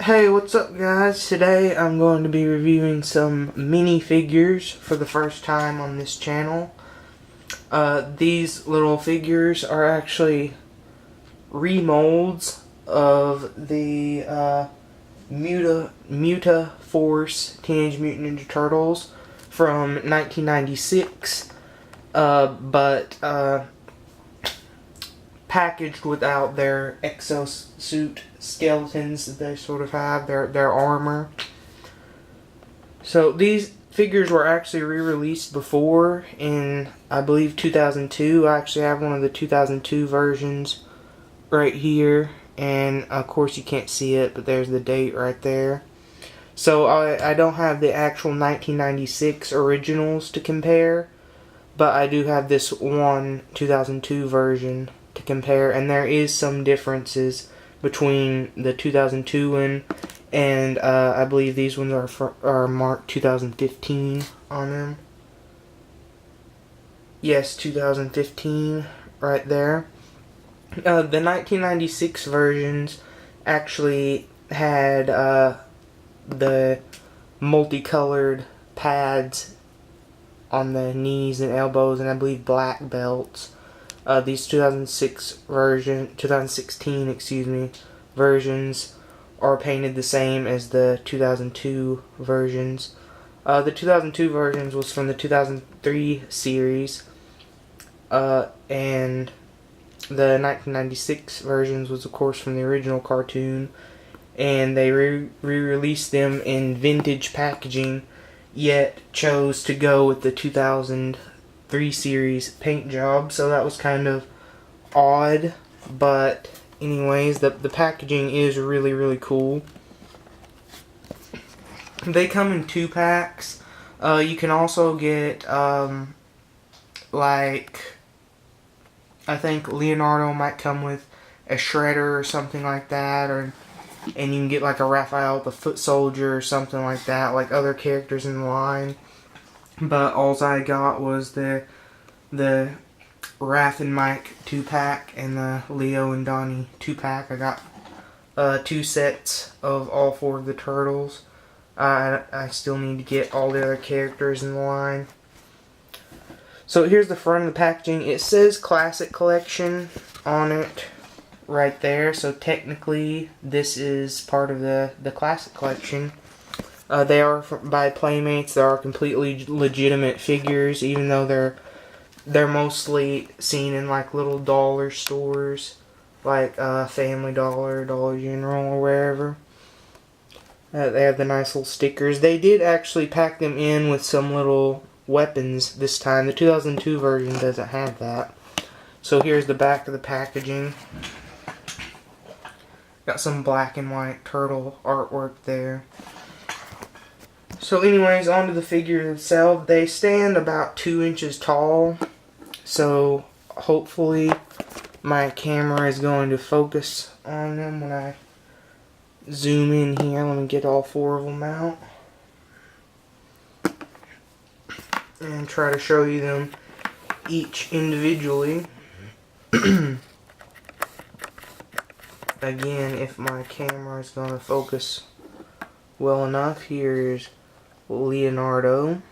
Hey, what's up guys? Today I'm going to be reviewing some minifigures for the first time on this channel. These little figures are actually remolds of the Muta Force Teenage Mutant Ninja Turtles from 1996, but packaged without their exosuit skeletons that they sort of have, their armor. So these figures were actually re-released before in, I believe, 2002. I actually have one of the 2002 versions right here, and of course you can't see it, but there's the date right there. So I don't have the actual 1996 originals to compare, but I do have this one 2002 version to compare, and there is some differences between the 2002 one and I believe these ones are marked 2015 on them. Yes, 2015 right there. The 1996 versions actually had the multicolored pads on the knees and elbows, and I believe black belts. These 2016, versions are painted the same as the 2002 versions. The 2002 versions was from the 2003 series, and the 1996 versions was of course from the original cartoon, and they re-released them in vintage packaging, yet chose to go with the 2003 series paint job, so that was kind of odd. But anyways, the packaging is really cool. They come in 2-packs. You can also get like, I think Leonardo might come with a Shredder or something like that, and you can get like a Raphael the Foot Soldier or something like that, like other characters in the line. But all I got was the Raph and Mike 2-pack and the Leo and Donnie 2-pack. I got 2 sets of all 4 of the turtles. I still need to get all the other characters in the line. So here's the front of the packaging. It says Classic Collection on it right there. So technically this is part of the Classic Collection. They are by Playmates. They are completely legitimate figures, even though they're mostly seen in like little dollar stores, like Family Dollar, Dollar General, or wherever. They have the nice little stickers. They did actually pack them in with some little weapons this time. The 2002 version doesn't have that. So here's the back of the packaging. Got some black and white turtle artwork there. So anyways, onto the figure itself. They stand about 2 inches tall, so hopefully my camera is going to focus on them when I zoom in here. Let me get all 4 of them out and try to show you them each individually. Again, if my camera is going to focus well enough. Here's Leonardo.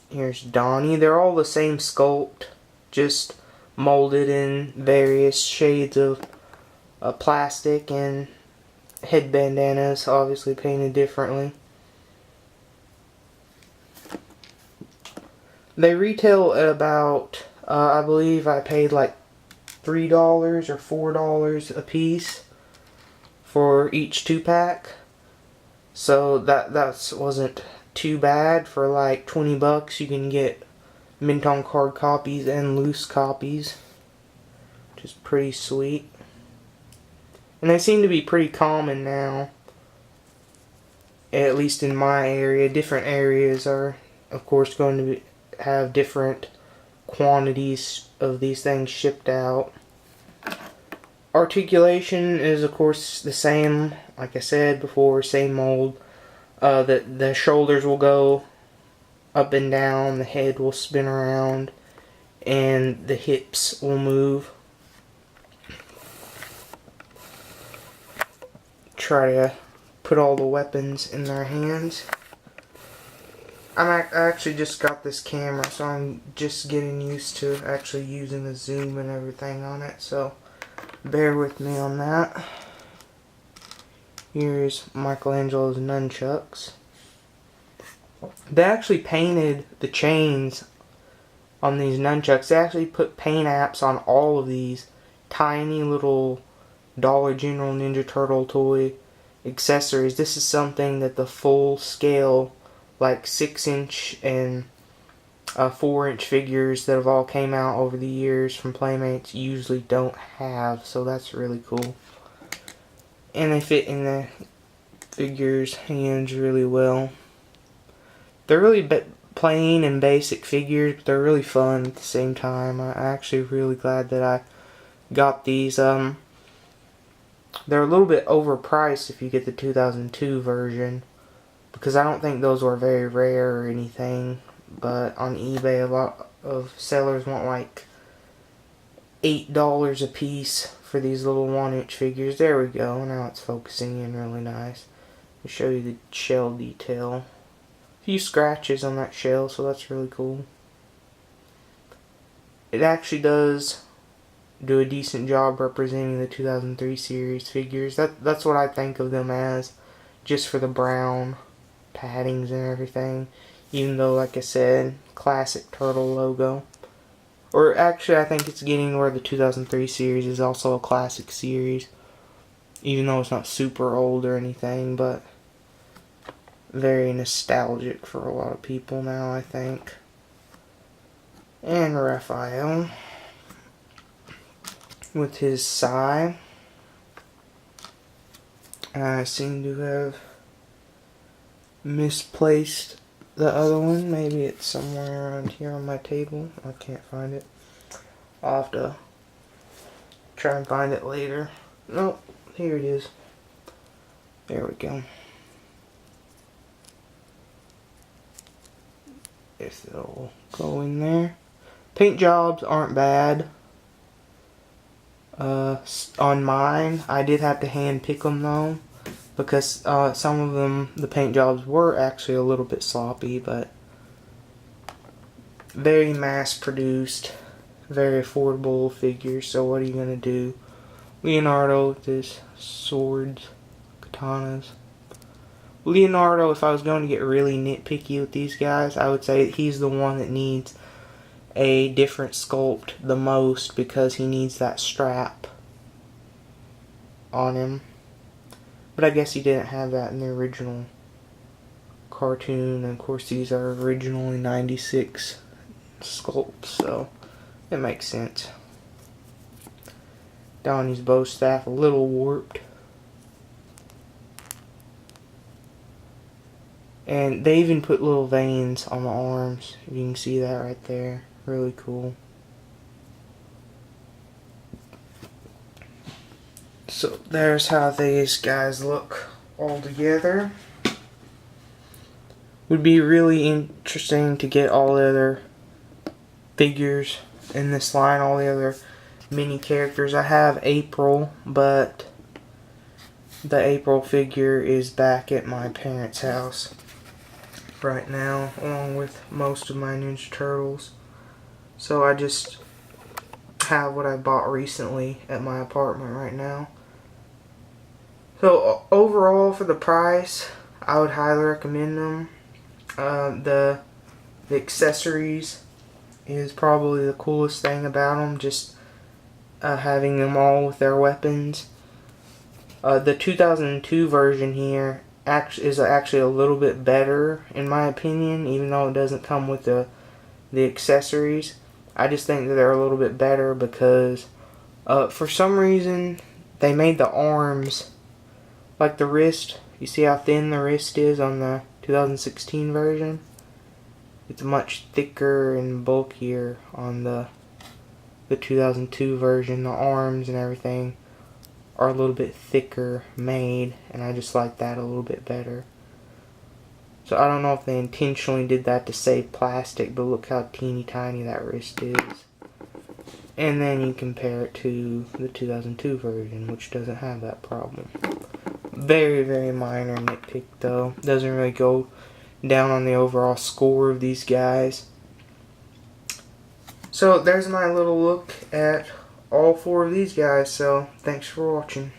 Here's Donnie. They're all the same sculpt, just molded in various shades of plastic, and head bandanas obviously painted differently. They retail at about, I believe I paid like $3 or $4 a piece for each 2-pack. So that wasn't too bad. For like 20 bucks you can get mint on card copies and loose copies, which is pretty sweet. And they seem to be pretty common now, at least in my area. Different areas are of course going to have different quantities of these things shipped out. Articulation is of course the same, like I said before, same mold. The shoulders will go up and down, the head will spin around, and the hips will move. try to put all the weapons in their hands. I actually just got this camera, so I'm just getting used to actually using the zoom and everything on it, so bear with me on that. Here's Michelangelo's nunchucks. They actually painted the chains on these nunchucks. They actually put paint apps on all of these tiny little Dollar General Ninja Turtle toy accessories. This is something that the full scale, like 6-inch and 4-inch figures that have all came out over the years from Playmates usually don't have, so that's really cool. And they fit in the figures' hands really well. They're really plain and basic figures, but they're really fun at the same time. I'm actually really glad that I got these. They're a little bit overpriced if you get the 2002 version, because I don't think those were very rare or anything, but on eBay a lot of sellers want like $8 a piece for these little 1-inch figures. There we go, now it's focusing in really nice. I'll show you the shell detail. A few scratches on that shell, so that's really cool. It actually does do a decent job representing the 2003 series figures. That's what I think of them as, just for the brown paddings and everything. Even though, like I said, classic turtle logo. Or actually, I think it's getting where the 2003 series is also a classic series, even though it's not super old or anything, but very nostalgic for a lot of people now, I think. And Raphael with his sai. I seem to have misplaced the other one. Maybe it's somewhere around here on my table. I can't find it. I'll have to try and find it later. Nope, here it is. There we go. If it'll go in there. Paint jobs aren't bad. On mine, I did have to hand pick them though, because some of them, the paint jobs were actually a little bit sloppy, but very mass produced, very affordable figures. So what are you gonna do? Leonardo with his swords, katanas. Leonardo, if I was going to get really nitpicky with these guys, I would say he's the one that needs a different sculpt the most, because he needs that strap on him. But I guess he didn't have that in the original cartoon, and of course these are originally 96 sculpts, so it makes sense. Donnie's bow staff, a little warped. And they even put little veins on the arms. You can see that right there. Really cool. So there's how these guys look all together. Would be really interesting to get all the other figures in this line, all the other mini characters. I have April, but the April figure is back at my parents' house right now, along with most of my Ninja Turtles. So I just have what I bought recently at my apartment right now. So overall, for the price, I would highly recommend them. The accessories is probably the coolest thing about them, just having them all with their weapons. The 2002 version here is actually a little bit better in my opinion, even though it doesn't come with the accessories. I just think that they're a little bit better because for some reason they made the arms, like the wrist, you see how thin the wrist is on the 2016 version? It's much thicker and bulkier on the 2002 version. The arms and everything are a little bit thicker made, and I just like that a little bit better. So I don't know if they intentionally did that to save plastic, but look how teeny tiny that wrist is. And then you compare it to the 2002 version, which doesn't have that problem. Very, very minor nitpick though. Doesn't really go down on the overall score of these guys. So there's my little look at all 4 of these guys. So thanks for watching.